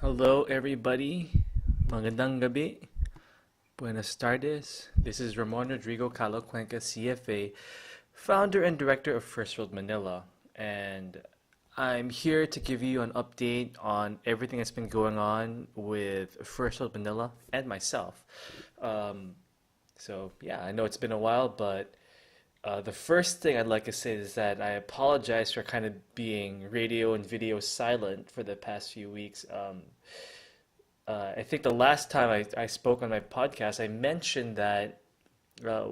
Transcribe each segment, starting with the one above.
Hello, everybody. Magandang gabi. Buenas tardes. This is Ramon Rodrigo Calo Cuenca, CFA, founder and director of First World Manila. And I'm here to give you an update on everything that's been going on with First World Manila and myself. Um, yeah, I know it's been a while, but the first thing I'd like to say is that I apologize for kind of being radio and video silent for the past few weeks. I think the last time I spoke on my podcast, I mentioned that uh,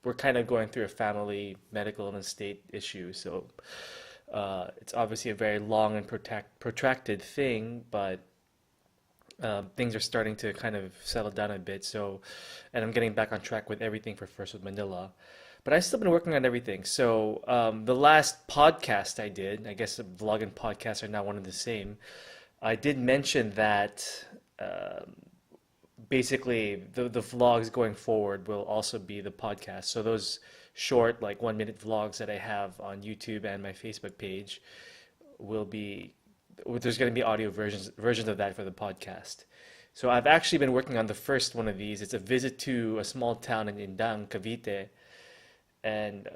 we're kind of going through a family medical and estate issue. So it's obviously a very long and protracted thing, but things are starting to kind of settle down a bit. And I'm getting back on track with everything for First with Manila. But I've still been working on everything. So the last podcast I did, I guess the vlog and podcast are now one and the same. I did mention that um, basically the vlogs going forward will also be the podcast. So those short, like 1 minute vlogs that I have on YouTube and my Facebook page will be, there's going to be audio versions of that for the podcast. So I've actually been working on the first one of these. It's a visit to a small town in Indang, Cavite, and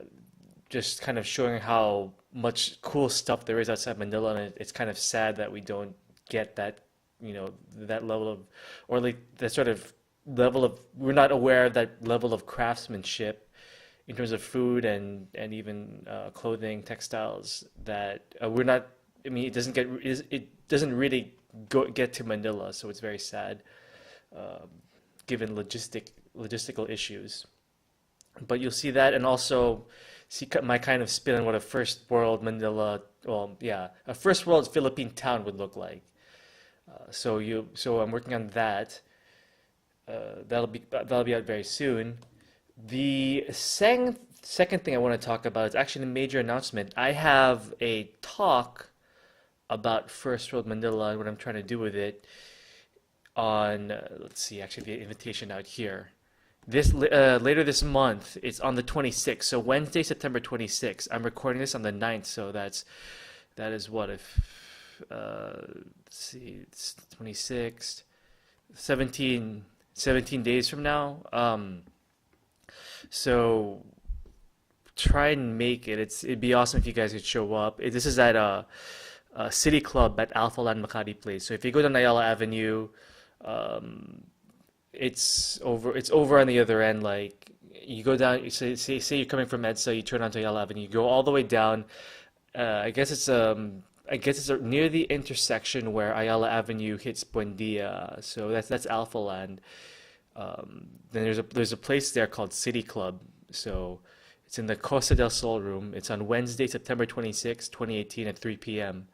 just kind of showing how much cool stuff there is outside Manila, and it's kind of sad that we don't get that, that level of, or like that sort of level of, we're not aware of that level of craftsmanship in terms of food and even clothing, textiles that we're not. I mean, it doesn't really get to Manila, so it's very sad, um, given logistical issues. But you'll see that, and also see my kind of spin on what a first world Manila, well, yeah, a first world Philippine town would look like. So I'm working on that. That'll be out very soon. The second thing I want to talk about is actually a major announcement. I have a talk about First World Manila and what I'm trying to do with it on, let's see, actually the invitation out here. Later this month, it's on the 26th. So Wednesday, September 26th. I'm recording this on the 9th, so that is what if let's see, it's 26th, 17 days from now. So try and make it. It'd be awesome if you guys could show up. This is at a City Club at Alphaland Makati Place. So if you go to Ayala Avenue, um, it's over on the other end. Like you go down, say you're coming from EDSA, you turn onto Ayala Avenue, you go all the way down. I guess it's near the intersection where Ayala Avenue hits Buendia. So that's Alpha Land. Then there's a place there called City Club. So it's in the Costa del Sol room. It's on Wednesday, September 26, 2018 at 3 p.m.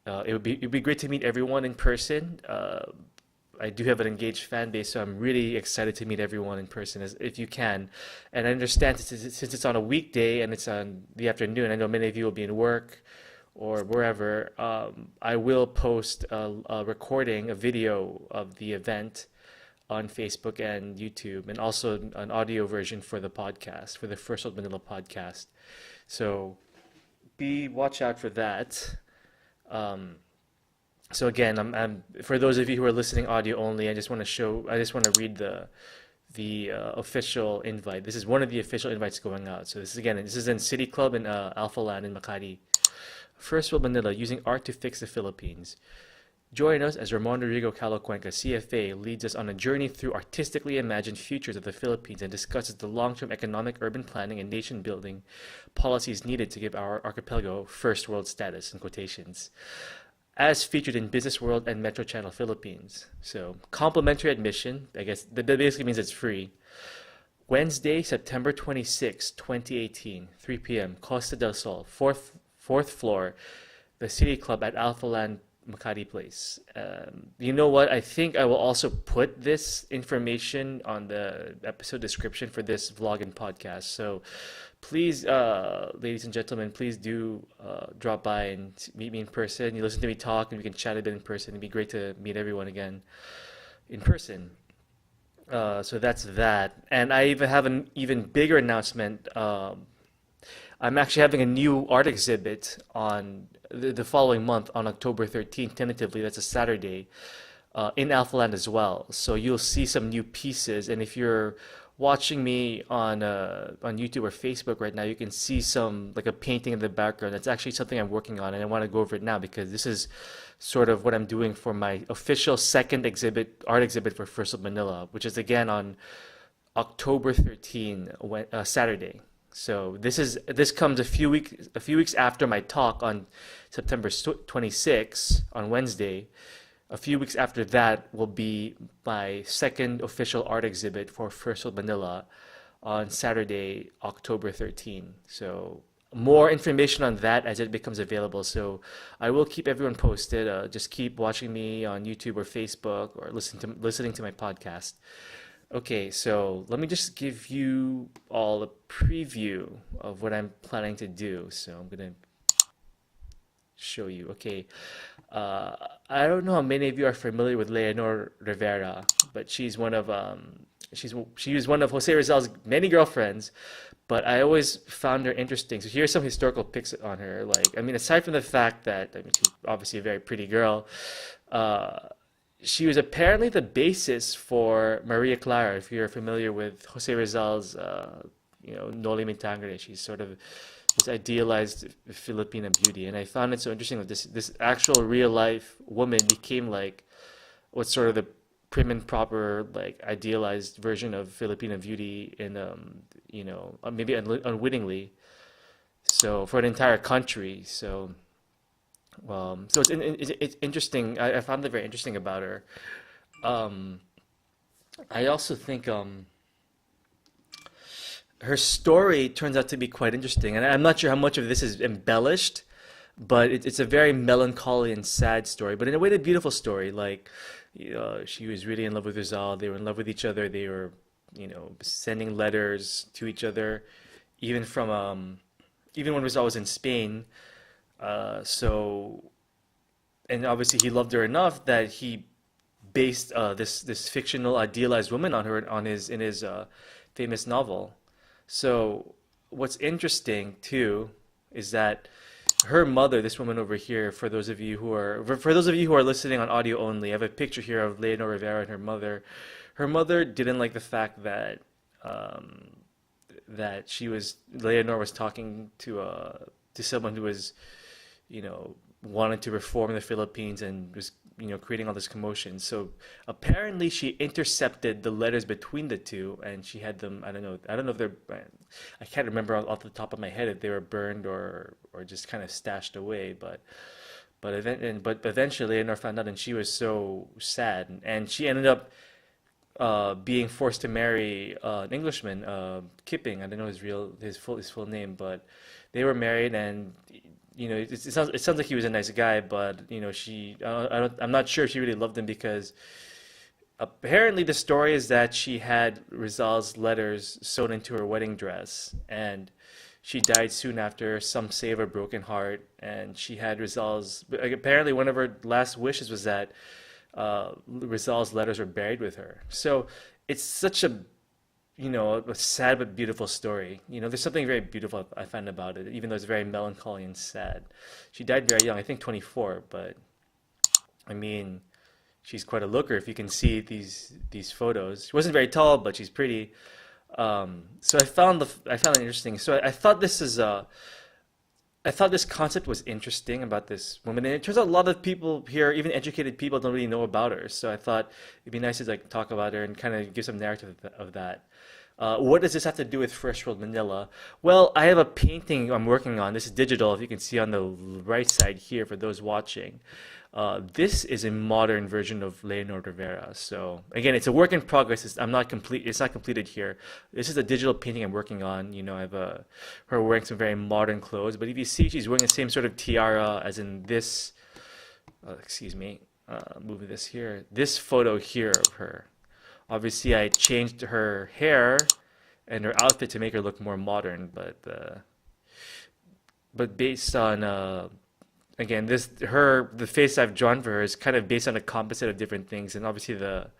It'd be great to meet everyone in person. I do have an engaged fan base, so I'm really excited to meet everyone in person if you can. And I understand since it's on a weekday and it's on the afternoon, I know many of you will be in work or wherever. I will post a recording, a video of the event on Facebook and YouTube, and also an audio version for the podcast, for the First World Manila podcast. So watch out for that. Um, so again, I'm for those of you who are listening audio only, I just want to read the official invite. This is one of the official invites going out. So this is in City Club in Alpha Land in Makati. First World Manila, using art to fix the Philippines. Join us as Ramon Rodrigo Calo Cuenca, CFA, leads us on a journey through artistically imagined futures of the Philippines and discusses the long-term economic, urban planning, and nation-building policies needed to give our archipelago first world status, in quotations, as featured in Business World and Metro Channel Philippines. So, complimentary admission, I guess that basically means it's free. Wednesday, September 26, 2018, 3 p.m., Costa del Sol, fourth floor, the City Club at Alphaland Makati Place. You know what? I think I will also put this information on the episode description for this vlog and podcast. So please, ladies and gentlemen, please do drop by and meet me in person. You listen to me talk, and we can chat a bit in person. It'd be great to meet everyone again in person. So that's that. And I even have an even bigger announcement. I'm actually having a new art exhibit on the following month on October 13th, tentatively. That's a Saturday, in Alphaland as well. So you'll see some new pieces. And if you're watching me on YouTube or Facebook right now, you can see some like a painting in the background. That's actually something I'm working on, and I want to go over it now because this is sort of what I'm doing for my official second exhibit, art exhibit for First of Manila, which is again on October 13, Saturday. So this comes a few weeks after my talk on September 26 on Wednesday. A few weeks after that will be my second official art exhibit for First World Manila on Saturday, October 13. So more information on that as it becomes available. So I will keep everyone posted. Just keep watching me on YouTube or Facebook or listening to my podcast. Okay, so let me just give you all a preview of what I'm planning to do. So I'm gonna show you. Okay, uh, I don't know how many of you are familiar with Leonor Rivera, but she was one of Jose Rizal's many girlfriends. But I always found her interesting. So here's some historical pics on her. Like, I mean, aside from the fact that I mean, she's obviously a very pretty girl. Uh, she was apparently the basis for Maria Clara. If you're familiar with Jose Rizal's, Noli Me Tangere, she's sort of this idealized Filipina beauty, and I found it so interesting that this actual real life woman became like what's sort of the prim and proper like idealized version of Filipina beauty in maybe unwittingly so for an entire country. So it's interesting. I found it very interesting about her. Um, I also think her story turns out to be quite interesting, and I'm not sure how much of this is embellished, but it's a very melancholy and sad story, but in a way, a beautiful story. Like, she was really in love with Rizal. They were in love with each other. They were, sending letters to each other, even from even when Rizal was in Spain. So, and obviously he loved her enough that he based this fictional idealized woman on her on his in his famous novel. So what's interesting too is that her mother, this woman over here, for those of you who are listening on audio only, I have a picture here of Leonor Rivera and her mother. Her mother didn't like the fact that um, Leonor was talking to someone who was wanted to reform the Philippines and was creating all this commotion. So apparently she intercepted the letters between the two, and she had them. I don't know if I can't remember off the top of my head if they were burned or just kind of stashed away. But eventually Leonor found out, and she was so sad, and she ended up being forced to marry an Englishman, Kipping. I don't know his full name, but they were married, and it sounds like he was a nice guy, but I'm not sure if she really loved him because apparently the story is that she had Rizal's letters sewn into her wedding dress, and she died soon after. Some say of a broken heart, and she had Rizal's. Apparently, one of her last wishes was that Rizal's letters were buried with her. So it's such a sad but beautiful story. There's something very beautiful I find about it, even though it's very melancholy and sad. She died very young, I think 24, but I mean, she's quite a looker if you can see these photos. She wasn't very tall, but she's pretty. So I found it interesting. So I thought this concept was interesting about this woman, and it turns out a lot of people here, even educated people, don't really know about her. So I thought it'd be nice to like talk about her and kind of give some narrative of that. What does this have to do with First World Manila? Well, I have a painting I'm working on. This is digital, if you can see on the right side here for those watching. This is a modern version of Leonor Rivera. So again, it's a work in progress. I'm not complete. It's not completed here. This is a digital painting I'm working on. I have her wearing some very modern clothes. But if you see, she's wearing the same sort of tiara as in this. Excuse me. Moving this here. This photo here of her. Obviously, I changed her hair and her outfit to make her look more modern. But based on again, the face I've drawn for her is kind of based on a composite of different things, and obviously the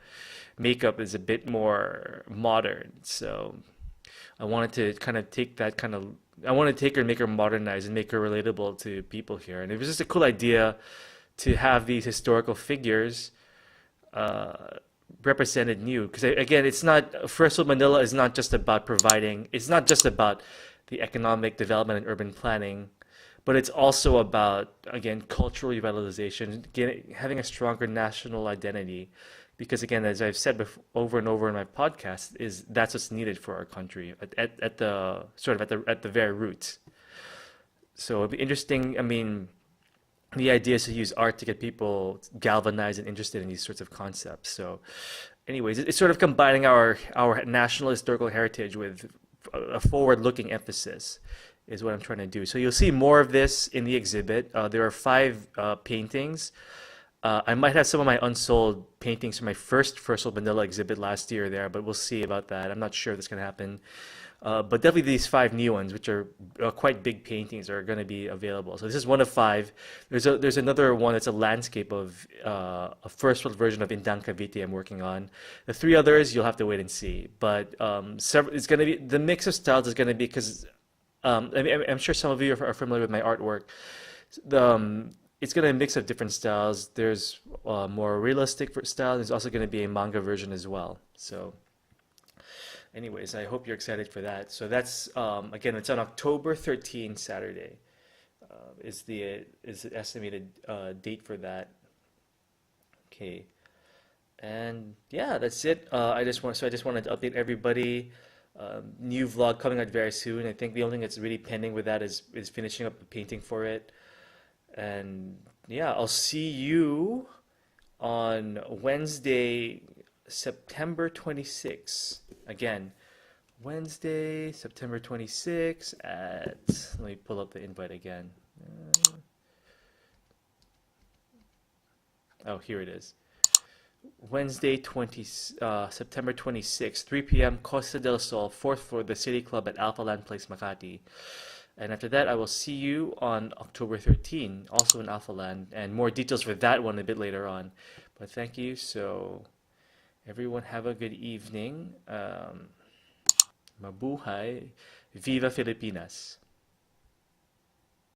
makeup is a bit more modern. So I wanted to kind of take that kind of, I want to take her and make her modernized and make her relatable to people here. And it was just a cool idea to have these historical figures uh, represented new. Because again, it's not, First World Manila is not just about providing, it's not just about the economic development and urban planning, but it's also about, again, cultural revitalization, having a stronger national identity. Because again, as I've said before, over and over in my podcast, is that's what's needed for our country at the sort of at the very roots. So it'd be interesting. I mean, the idea is to use art to get people galvanized and interested in these sorts of concepts. So, anyways, it's sort of combining our national historical heritage with a forward-looking emphasis is what I'm trying to do. So you'll see more of this in the exhibit. There are five paintings. I might have some of my unsold paintings from my first World Manila exhibit last year there, but we'll see about that. I'm not sure if that's going to happen. But definitely these five new ones, which are quite big paintings, are going to be available. So this is one of five. There's another one that's a landscape of a first world version of Indang Cavite I'm working on. The three others you'll have to wait and see. But it's going to be the mix of styles is going to be because I mean, I'm sure some of you are familiar with my artwork. It's going to be a mix of different styles. There's more realistic style. There's also going to be a manga version as well. So. Anyways, I hope you're excited for that. So that's again, it's on October 13th, Saturday. Is the estimated date for that? Okay, and yeah, that's it. I just wanted to update everybody. New vlog coming out very soon. I think the only thing that's really pending with that is finishing up the painting for it. And yeah, I'll see you on Wednesday, September 26th. Again, Wednesday, September 26th at, let me pull up the invite again. Oh, here it is. Wednesday, September 26th, 3 p.m., Costa del Sol, 4th floor, the City Club at Alphaland Place, Makati. And after that, I will see you on October 13th, also in Alphaland, and more details for that one a bit later on. But thank you. So, everyone have a good evening. Mabuhay. Viva Filipinas.